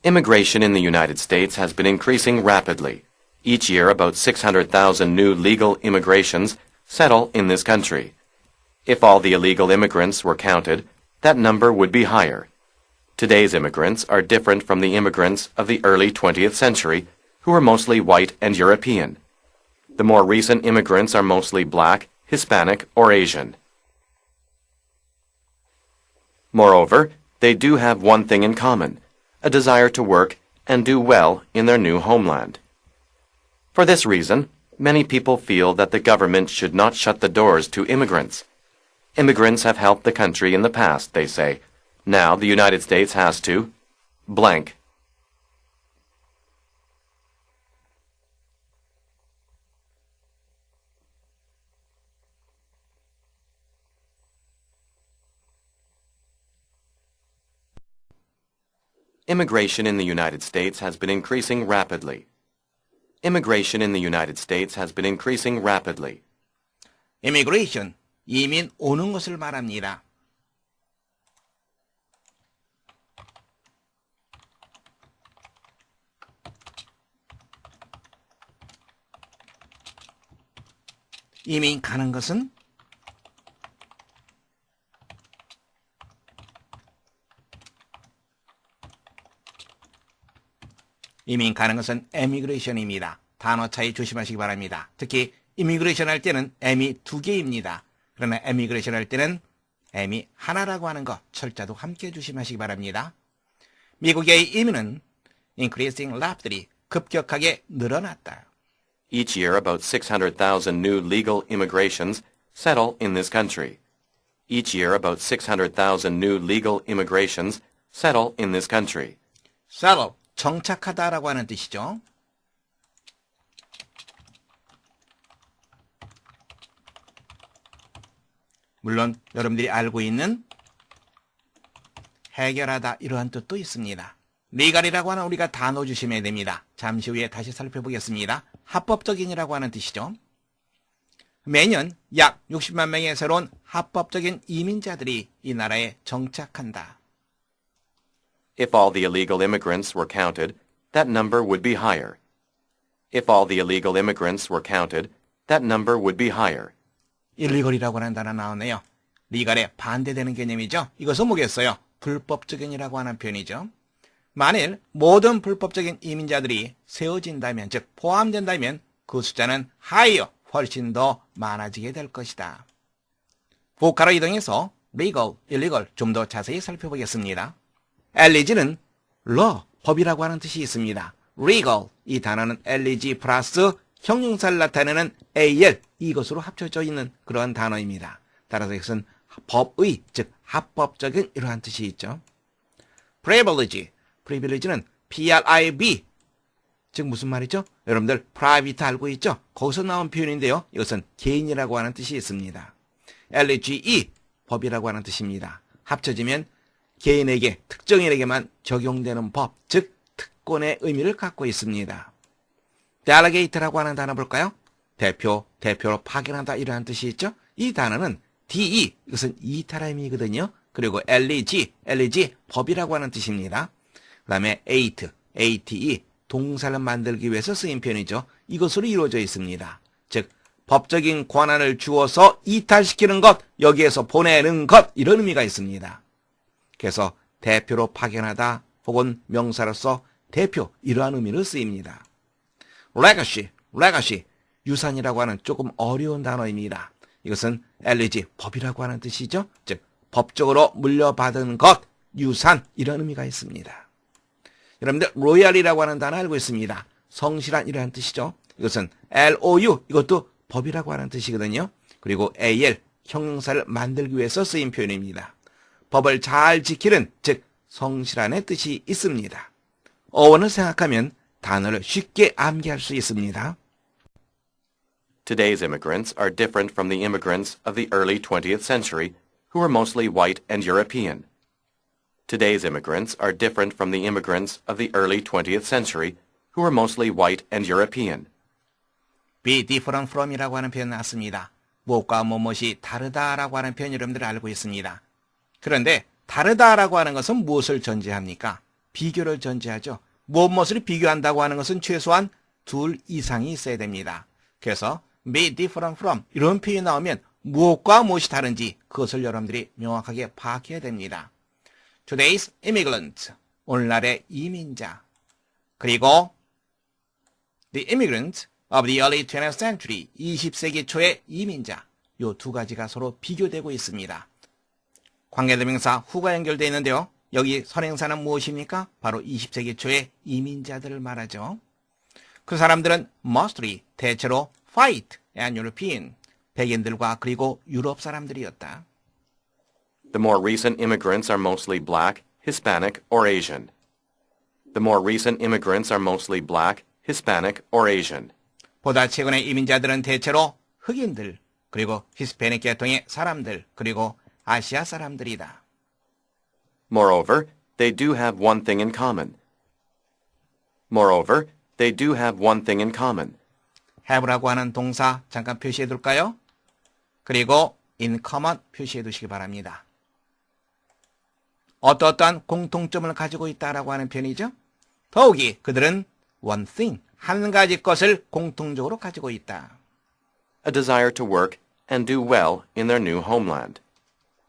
Immigration in the United States has been increasing rapidly. Each year, about 600,000 new legal immigrations settle in this country. If all the illegal immigrants were counted, that number would be higher. Today's immigrants are different from the immigrants of the early 20th century, who were mostly white and European. The more recent immigrants are mostly black, Hispanic, or Asian. Moreover, they do have one thing in common, a desire to work and do well in their new homeland. For this reason, many people feel that the government should not shut the doors to immigrants. Immigrants have helped the country in the past, they say. Now the United States has to blank. Immigration in the United States has been increasing rapidly. Immigration in the United States has been increasing rapidly. Immigration, 이민 오는 것을 말합니다. 이민 가는 것은 이민 가는 것은 emigration입니다. 단어 차이 조심하시기 바랍니다. 특히 immigration 할 때는 m이 두 개입니다. 그러나 emigration 할 때는 m이 하나라고 하는 거 철자도 함께 조심하시기 바랍니다. 미국의 이민은 increasing rapidly 급격하게 늘어났다. Each year, about 600,000 new legal immigrations settle in this country. Each year, about 600,000 new legal immigrations settle in this country. settle, 정착하다라고 하는 뜻이죠. 물론 여러분들이 알고 있는 해결하다 이러한 뜻도 있습니다. legal이라고 하는 우리가 단어 조심해야 됩니다. 잠시 후에 다시 살펴보겠습니다. 합법적인이라고 하는 뜻이죠. 매년 약 60만 명의 새로운 합법적인 이민자들이 이 나라에 정착한다. If all the illegal immigrants were counted, that number would be higher. If all the illegal immigrants were counted, that number would be higher. 일리걸이라고 하는 단어 나오네요. 리갈에 반대되는 개념이죠. 이것은 뭐겠어요? 불법적인이라고 하는 표현이죠. 만일 모든 불법적인 이민자들이 세워진다면, 즉 포함된다면 그 숫자는 higher, 훨씬 더 많아지게 될 것이다. 보카로 이동해서 legal, illegal 좀 더 자세히 살펴보겠습니다. LEG는 law, 법이라고 하는 뜻이 있습니다. legal, 이 단어는 LEG 플러스 형용사를 나타내는 AL, 이것으로 합쳐져 있는 그러한 단어입니다. 따라서 이것은 법의, 즉 합법적인 이러한 뜻이 있죠. privilege는 PRIB, 즉 무슨 말이죠? 여러분들 private 알고 있죠? 거기서 나온 표현인데요. 이것은 개인이라고 하는 뜻이 있습니다. LGE, 법이라고 하는 뜻입니다. 합쳐지면 개인에게, 특정인에게만 적용되는 법, 즉 특권의 의미를 갖고 있습니다. delegate라고 하는 단어 볼까요? 대표로 파견한다 이러한 뜻이 있죠? 이 단어는 DE, 이것은 이탈함이거든요. 그리고 LEG, 법이라고 하는 뜻입니다. 그 다음에 ATE, 동사를 만들기 위해서 쓰인 표현이죠. 이것으로 이루어져 있습니다. 즉 법적인 권한을 주어서 이탈시키는 것, 여기에서 보내는 것, 이런 의미가 있습니다. 그래서 대표로 파견하다 혹은 명사로서 대표, 이러한 의미로 쓰입니다. legacy, 유산이라고 하는 조금 어려운 단어입니다. 이것은 LEG, 법이라고 하는 뜻이죠. 즉 법적으로 물려받은 것, 유산, 이런 의미가 있습니다. 여러분들 로얄이라고 하는 단어 알고 있습니다. 성실한 이라는 뜻이죠. 이것은 LOU, 이것도 법이라고 하는 뜻이거든요. 그리고 AL, 형용사를 만들기 위해서 쓰인 표현입니다. 법을 잘 지키는, 즉 성실한의 뜻이 있습니다. 어원을 생각하면 단어를 쉽게 암기할 수 있습니다. Today's immigrants are different from the immigrants of the early 20th century, who were mostly white and European. Today's immigrants are different from the immigrants of the early 20th century, who were mostly white and European. be different from이라고 하는 표현 나왔습니다. 무엇과 무엇이 다르다라고 하는 표현 여러분들 알고 있습니다. 그런데 다르다라고 하는 것은 무엇을 전제합니까? 비교를 전제하죠. 무엇을 비교한다고 하는 것은 최소한 둘 이상이 있어야 됩니다. 그래서 be different from 이런 표현이 나오면 무엇과 무엇이 다른지 그것을 여러분들이 명확하게 파악해야 됩니다. Today's immigrant, 오늘날의 이민자. 그리고 the immigrant of the early 20th century, 20세기 초의 이민자. 요 두 가지가 서로 비교되고 있습니다. 관계대명사 who가 연결되어 있는데요. 여기 선행사는 무엇입니까? 바로 20세기 초의 이민자들을 말하죠. 그 사람들은 mostly, 대체로 white and European, 백인들과 그리고 유럽 사람들이었다. The more recent immigrants are mostly black, Hispanic, or Asian. The more recent immigrants are mostly black, Hispanic, or Asian. 보다 최근의 이민자들은 대체로 흑인들, 그리고 히스패닉 계통의 사람들, 그리고 아시아 사람들이다. Moreover, they do have one thing in common. Moreover, they do have one thing in common. have라고 하는 동사 잠깐 표시해 둘까요? 그리고 in common 표시해 두시기 바랍니다. 어떠한 공통점을 가지고 있다라고 하는 표현이죠. 더욱이 그들은 one thing, 한 가지 것을 공통적으로 가지고 있다. A desire to work and do well in their new homeland.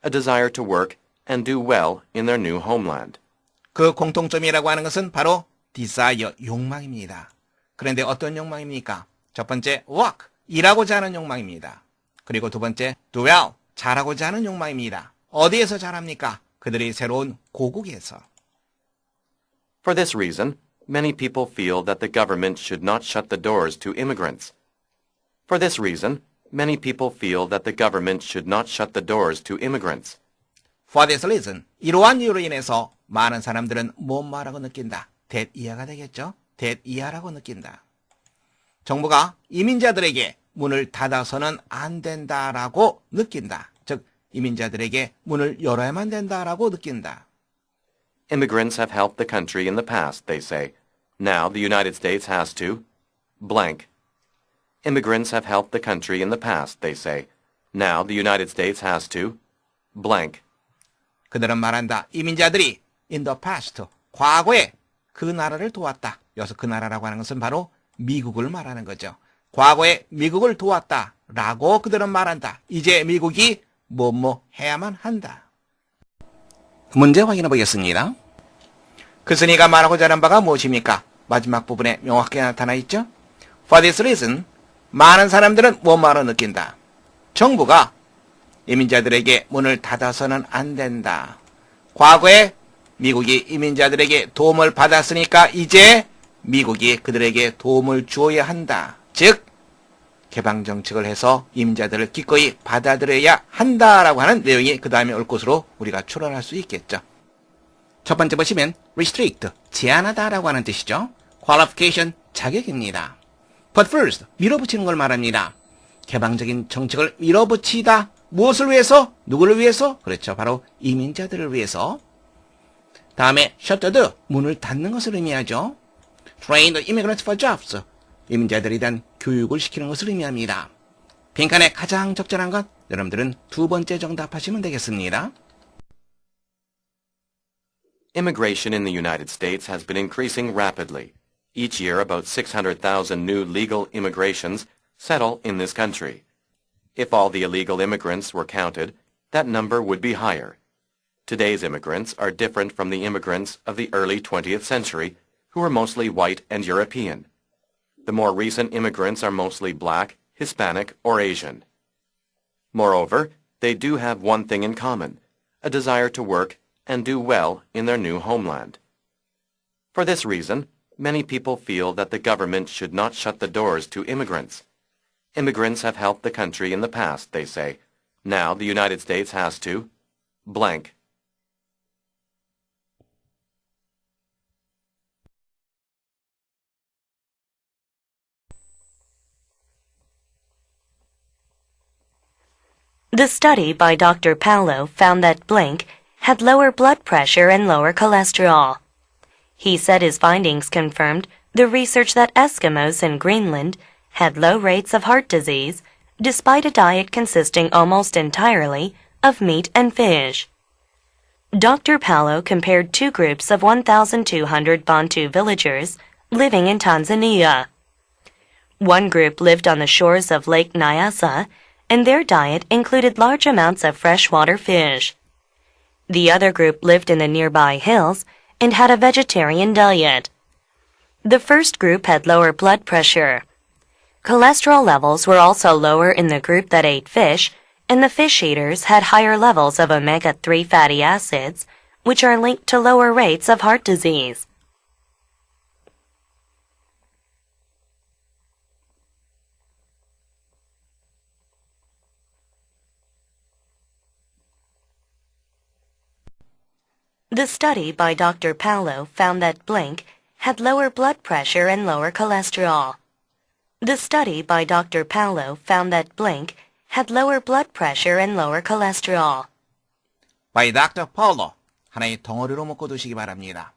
A desire to work and do well in their new homeland. 그 공통점이라고 하는 것은 바로 desire, 욕망입니다. 그런데 어떤 욕망입니까? 첫 번째, work, 일하고자 하는 욕망입니다. 그리고 두 번째, do well, 잘하고자 하는 욕망입니다. 어디에서 잘합니까? 그들이 새로운 고국에서. For this reason, many people feel that the government should not shut the doors to immigrants. For this reason, many people feel that the government should not shut the doors to immigrants. For this reason, 이러한 이유로 인해서 많은 사람들은 못 말하고 느낀다. that 이하가 되겠죠? that 이하라고 느낀다. 정부가 이민자들에게 문을 닫아서는 안 된다라고 느낀다. 즉, 이민자들에게 문을 열어야만 된다라고 느낀다. Immigrants have helped the country in the past, they say. Now the United States has to blank. Immigrants have helped the country in the past, they say. Now the United States has to blank. 그들은 말한다. 이민자들이 in the past, 과거에 그 나라를 도왔다. 여기서 그 나라라고 하는 것은 바로 미국을 말하는 거죠. 과거에 미국을 도왔다라고 그들은 말한다. 이제 미국이 뭐뭐 해야만 한다. 문제 확인해 보겠습니다. 그 순위가 말하고자 하는 바가 무엇입니까? 마지막 부분에 명확하게 나타나 있죠. For this reason, 많은 사람들은 뭐 말을 느낀다. 정부가 이민자들에게 문을 닫아서는 안 된다. 과거에 미국이 이민자들에게 도움을 받았으니까 이제 미국이 그들에게 도움을 주어야 한다. 즉, 개방정책을 해서 이민자들을 기꺼이 받아들여야 한다라고 하는 내용이 그 다음에 올 것으로 우리가 추론할 수 있겠죠. 첫 번째 보시면 restrict, 제한하다라고 하는 뜻이죠. qualification, 자격입니다. But first, 밀어붙이는 걸 말합니다. 개방적인 정책을 밀어붙이다. 무엇을 위해서? 누구를 위해서? 그렇죠. 바로 이민자들을 위해서. 다음에 shut the door, 문을 닫는 것을 의미하죠. Train the immigrants for jobs, 이민자들에 대한 교육을 시키는 것을 의미합니다. 빈칸에 가장 적절한 것, 여러분들은 두 번째 정답하시면 되겠습니다. Immigration in the United States has been increasing rapidly. Each year, about 600,000 new legal immigrations settle in this country. If all the illegal immigrants were counted, that number would be higher. Today's immigrants are different from the immigrants of the early 20th century, who were mostly white and European. The more recent immigrants are mostly black, Hispanic, or Asian. Moreover, they do have one thing in common, a desire to work and do well in their new homeland. For this reason, many people feel that the government should not shut the doors to immigrants. Immigrants have helped the country in the past, they say. Now the United States has to blank. The study by Dr. Paulo found that blank had lower blood pressure and lower cholesterol. He said his findings confirmed the research that Eskimos in Greenland had low rates of heart disease despite a diet consisting almost entirely of meat and fish. Dr. Paulo compared two groups of 1,200 Bantu villagers living in Tanzania. One group lived on the shores of Lake Nyasa, and their diet included large amounts of freshwater fish. The other group lived in the nearby hills and had a vegetarian diet. The first group had lower blood pressure. Cholesterol levels were also lower in the group that ate fish, and the fish eaters had higher levels of omega-3 fatty acids, which are linked to lower rates of heart disease. The study by Dr. Paulo found that blank had lower blood pressure and lower cholesterol. The study by Dr. Paulo found that blank had lower blood pressure and lower cholesterol. by Dr. Paulo. 하나의 덩어리로 묶어두시기 바랍니다.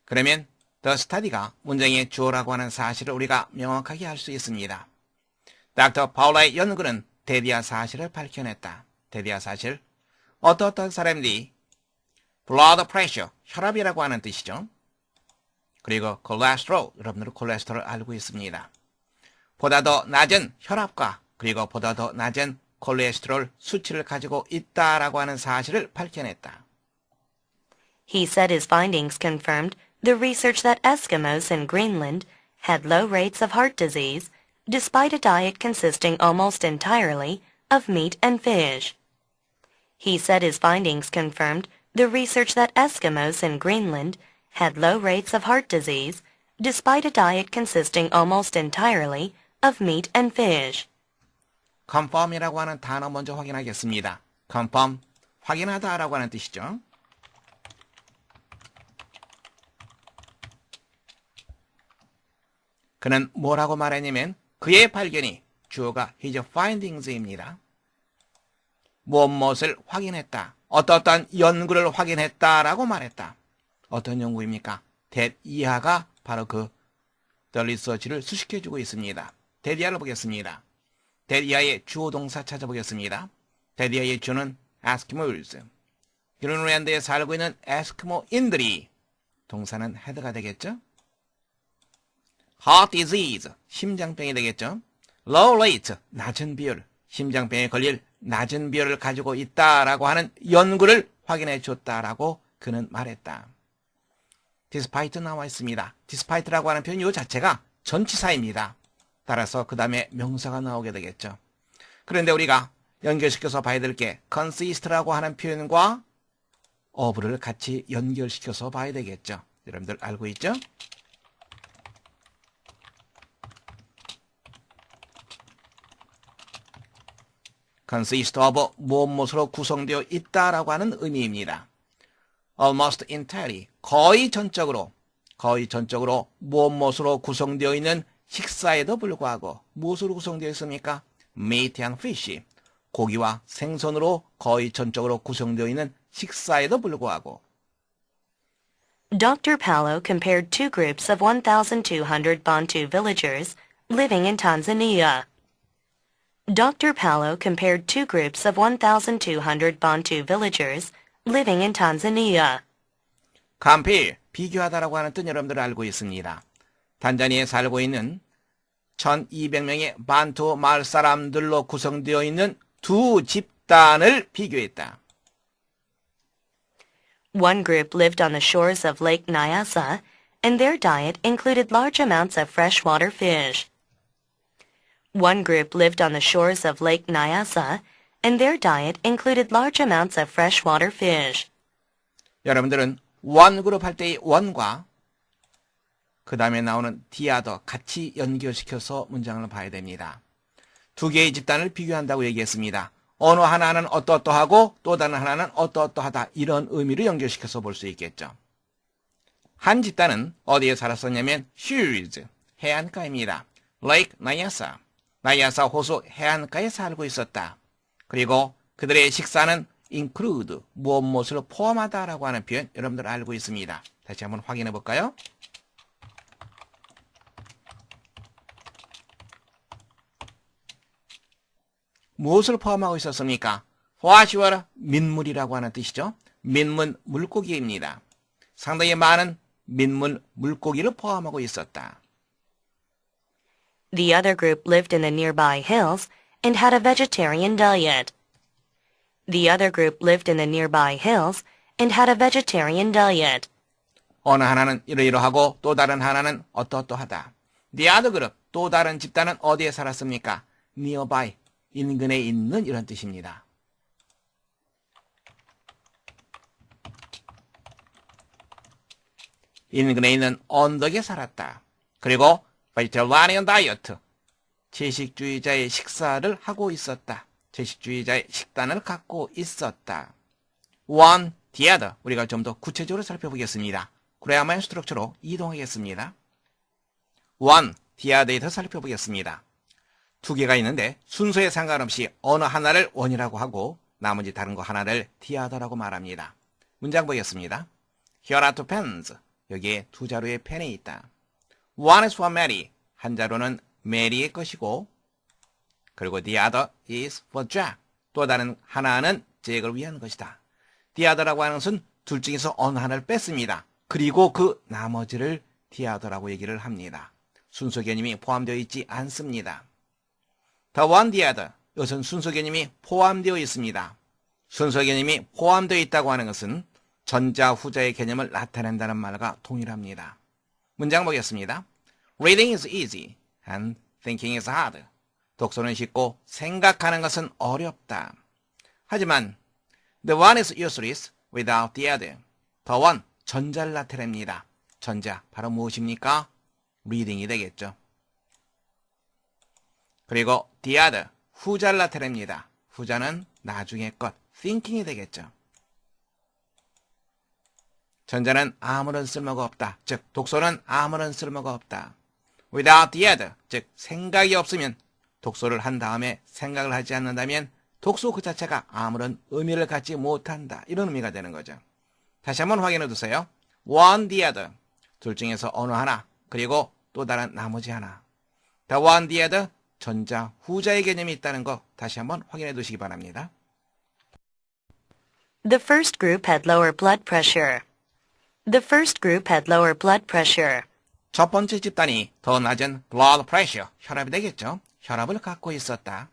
그러면 the study가 문장의 주어라고 하는 사실을 우리가 명확하게 알 수 있습니다. Dr. Paulo의 연구는 대리아 사실을 밝혀냈다. 대리아 사실. 어떤 사람들이 blood pressure, 혈압이라고 하는 뜻이죠. 그리고 cholesterol, 여러분들은 콜레스테롤 알고 있습니다. 보다 더 낮은 혈압과 그리고 보다 더 낮은 콜레스테롤 수치를 가지고 있다라고 하는 사실을 밝혀냈다. He said his findings confirmed the research that Eskimos in Greenland had low rates of heart disease despite a diet consisting almost entirely of meat and fish. He said his findings confirmed the research that Eskimos in Greenland had low rates of heart disease despite a diet consisting almost entirely of meat and fish. confirm이라고 하는 단어 먼저 확인하겠습니다. confirm, 확인하다라고 하는 뜻이죠. 그는 뭐라고 말했냐면 그의 발견이 주어가 his findings입니다. 무엇을 확인했다. 어떠한 연구를 확인했다라고 말했다. 어떤 연구입니까? that 이하가 바로 그 the research를 수식해주고 있습니다. that 이하를 보겠습니다. that 이하의 주어 동사 찾아보겠습니다. that 이하의 주는 Eskimos. 그린랜드에 살고 있는 에스키모인들이 동사는 had가 되겠죠? heart disease, 심장병이 되겠죠? low rate, 낮은 비율, 심장병에 걸릴 낮은 비율을 가지고 있다라고 하는 연구를 확인해 줬다라고 그는 말했다. despite 나와 있습니다. despite라고 하는 표현 이 자체가 전치사입니다. 따라서 그 다음에 명사가 나오게 되겠죠. 그런데 우리가 연결시켜서 봐야 될 게 consist라고 하는 표현과 of를 같이 연결시켜서 봐야 되겠죠. 여러분들 알고 있죠? consist of 무엇으로 구성되어 있다라고 하는 의미입니다. almost entirely, 거의 전적으로 무엇으로 구성되어 있는 식사에도 불구하고 무엇으로 구성되어 있습니까? meat and fish, 고기와 생선으로 거의 전적으로 구성되어 있는 식사에도 불구하고. Dr. Paulo compared two groups of 1,200 Bantu villagers living in Tanzania. Dr. Paulo compared two groups of 1,200 Bantu villagers living in Tanzania. compare, 비교하다라고 하는 뜻 여러분들 알고 있습니다. 단자니아에 살고 있는 1,200명의 반투 마을 사람들로 구성되어 있는 두 집단을 비교했다. One group lived on the shores of Lake Nyasa, and their diet included large amounts of freshwater fish. One group lived on the shores of Lake Nyasa, and their diet included large amounts of freshwater fish. 여러분들은 원 그룹 할 때의 원과 그 다음에 나오는 the other 같이 연결시켜서 문장을 봐야 됩니다. 두 개의 집단을 비교한다고 얘기했습니다. 어느 하나는 어떠어떠하고 또 다른 하나는 어떠어떠하다 이런 의미를 연결시켜서 볼 수 있겠죠. 한 집단은 어디에 살았었냐면 shores, 해안가입니다. Lake Nyasa, 나야사 호수 해안가에 살고 있었다. 그리고 그들의 식사는 include, 무엇을 포함하다라고 하는 표현 여러분들 알고 있습니다. 다시 한번 확인해 볼까요? 무엇을 포함하고 있었습니까? flashwater, 민물이라고 하는 뜻이죠. 민물 물고기입니다. 상당히 많은 민물 물고기를 포함하고 있었다. The other group lived in the nearby hills and had a vegetarian diet. The other group lived in the nearby hills and had a vegetarian diet. 어느 하나는 이러이러하고 또 다른 하나는 어떠어떠하다. The other group, 또 다른 집단은 어디에 살았습니까? nearby, 인근에 있는 이런 뜻입니다. 인근에 있는 언덕에 살았다. 그리고 vegetarian diet, 채식주의자의 식사를 하고 있었다. 채식주의자의 식단을 갖고 있었다. one, the other, 우리가 좀 더 구체적으로 살펴보겠습니다. 그래야만 스트럭처로 이동하겠습니다. one, the other에 더 살펴보겠습니다. 두 개가 있는데 순서에 상관없이 어느 하나를 one이라고 하고 나머지 다른 거 하나를 the other라고 말합니다. 문장 보겠습니다. Here are two pens. 여기에 두 자루의 펜이 있다. One is for Mary. 한 자루는 메리의 것이고 그리고 the other is for Jack. 또 다른 하나는 잭을 위한 것이다. the other라고 하는 것은 둘 중에서 어느 하나를 뺐습니다. 그리고 그 나머지를 the other라고 얘기를 합니다. 순서 개념이 포함되어 있지 않습니다. The one, the other. 이것은 순서 개념이 포함되어 있습니다. 순서 개념이 포함되어 있다고 하는 것은 전자, 후자의 개념을 나타낸다는 말과 동일합니다. 문장 보겠습니다. Reading is easy and thinking is hard. 독서는 쉽고 생각하는 것은 어렵다. 하지만 the one is useless without the other. the one, 전자를 나타냅니다. 전자, 바로 무엇입니까? reading이 되겠죠. 그리고 the other, 후자를 나타냅니다. 후자는 나중의 것, thinking이 되겠죠. 전자는 아무런 쓸모가 없다. 즉, 독서는 아무런 쓸모가 없다. without the other, 즉, 생각이 없으면 독서를 한 다음에 생각을 하지 않는다면 독서 그 자체가 아무런 의미를 갖지 못한다. 이런 의미가 되는 거죠. 다시 한번 확인해 두세요. one, the other. 둘 중에서 어느 하나, 그리고 또 다른 나머지 하나. the one, the other, 전자, 후자의 개념이 있다는 거 다시 한번 확인해 두시기 바랍니다. The first group had lower blood pressure. The first group had lower blood pressure. 첫 번째 집단이 더 낮은 blood pressure, 혈압이 되겠죠. 혈압을 갖고 있었다.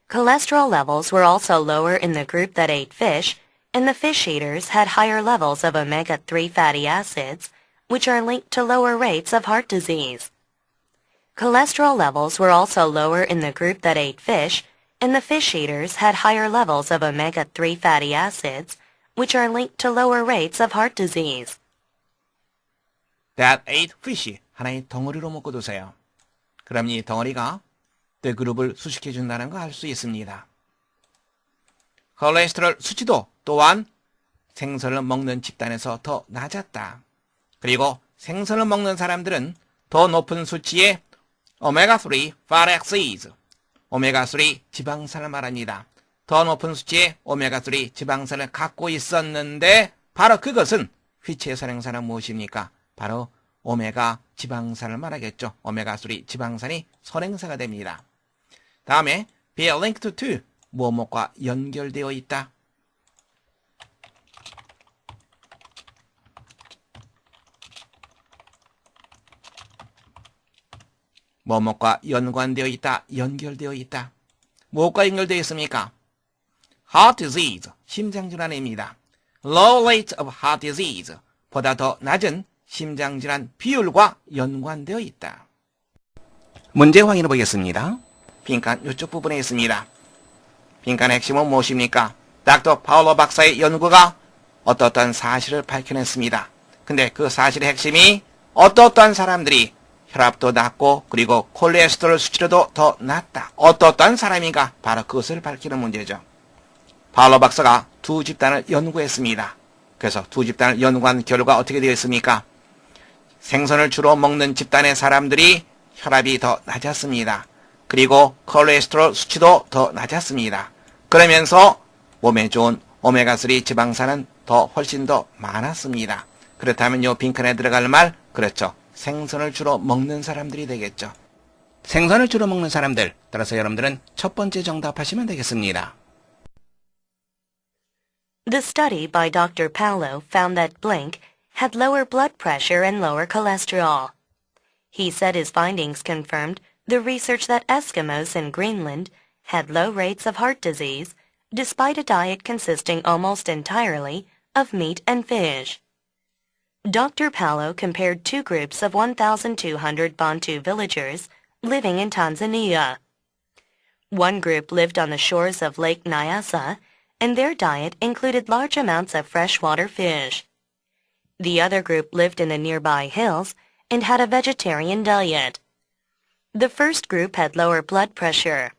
Cholesterol levels were also lower in the group that ate fish, and the fish eaters had higher levels of omega-3 fatty acids, which are linked to lower rates of heart disease. Cholesterol levels were also lower in the group that ate fish, and the fish eaters had higher levels of omega-3 fatty acids, which are linked to lower rates of heart disease. That ate fish, 하나의 덩어리로 묶어 두세요. 그럼 이 덩어리가 그 그룹을 수식해 준다는 거 알 수 있습니다. 콜레스테롤 수치도 또한 생선을 먹는 집단에서 더 낮았다. 그리고 생선을 먹는 사람들은 더 높은 수치의 오메가3 fatty acids, 오메가3 지방산을 말합니다. 더 높은 수치의 오메가3 지방산을 갖고 있었는데 바로 그것은 휘체에서 생산한 무엇입니까? 바로 오메가 지방산을 말하겠죠. 오메가3 지방산이 선행사가 됩니다. 다음에 be linked to, 무엇과 연결되어 있다. 뭐뭐과 연관되어 있다, 연결되어 있다. 무엇과 연결되어 있습니까? Heart disease, 심장질환입니다. Low rate of heart disease, 보다 더 낮은 심장질환 비율과 연관되어 있다. 문제 확인해 보겠습니다. 빈칸 이쪽 부분에 있습니다. 빈칸의 핵심은 무엇입니까? 닥터 파울로 박사의 연구가 어떠한 사실을 밝혀냈습니다. 근데 그 사실의 핵심이 어떠한 사람들이 혈압도 낮고 그리고 콜레스테롤 수치도 더 낮다. 어떠한 사람인가? 바로 그것을 밝히는 문제죠. 파울로 박사가 두 집단을 연구했습니다. 그래서 두 집단을 연구한 결과 어떻게 되어 있습니까? 생선을 주로 먹는 집단의 사람들이 혈압이 더 낮았습니다. 그리고 콜레스테롤 수치도 더 낮았습니다. 그러면서 몸에 좋은 오메가3 지방산은 훨씬 더 많았습니다. 그렇다면 요 빈칸에 들어갈 말, 그렇죠. 생선을 주로 먹는 사람들이 되겠죠. 생선을 주로 먹는 사람들, 따라서 여러분들은 첫 번째 정답하시면 되겠습니다. The study by Dr. Paulo found that blank had lower blood pressure and lower cholesterol. He said his findings confirmed the research that Eskimos in Greenland had low rates of heart disease despite a diet consisting almost entirely of meat and fish. Dr. Paulo compared two groups of 1,200 Bantu villagers living in Tanzania. One group lived on the shores of Lake Nyasa, and their diet included large amounts of freshwater fish. The other group lived in the nearby hills and had a vegetarian diet. The first group had lower blood pressure.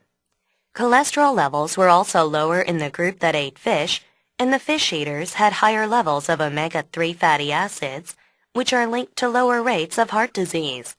Cholesterol levels were also lower in the group that ate fish, and the fish eaters had higher levels of omega-3 fatty acids, which are linked to lower rates of heart disease.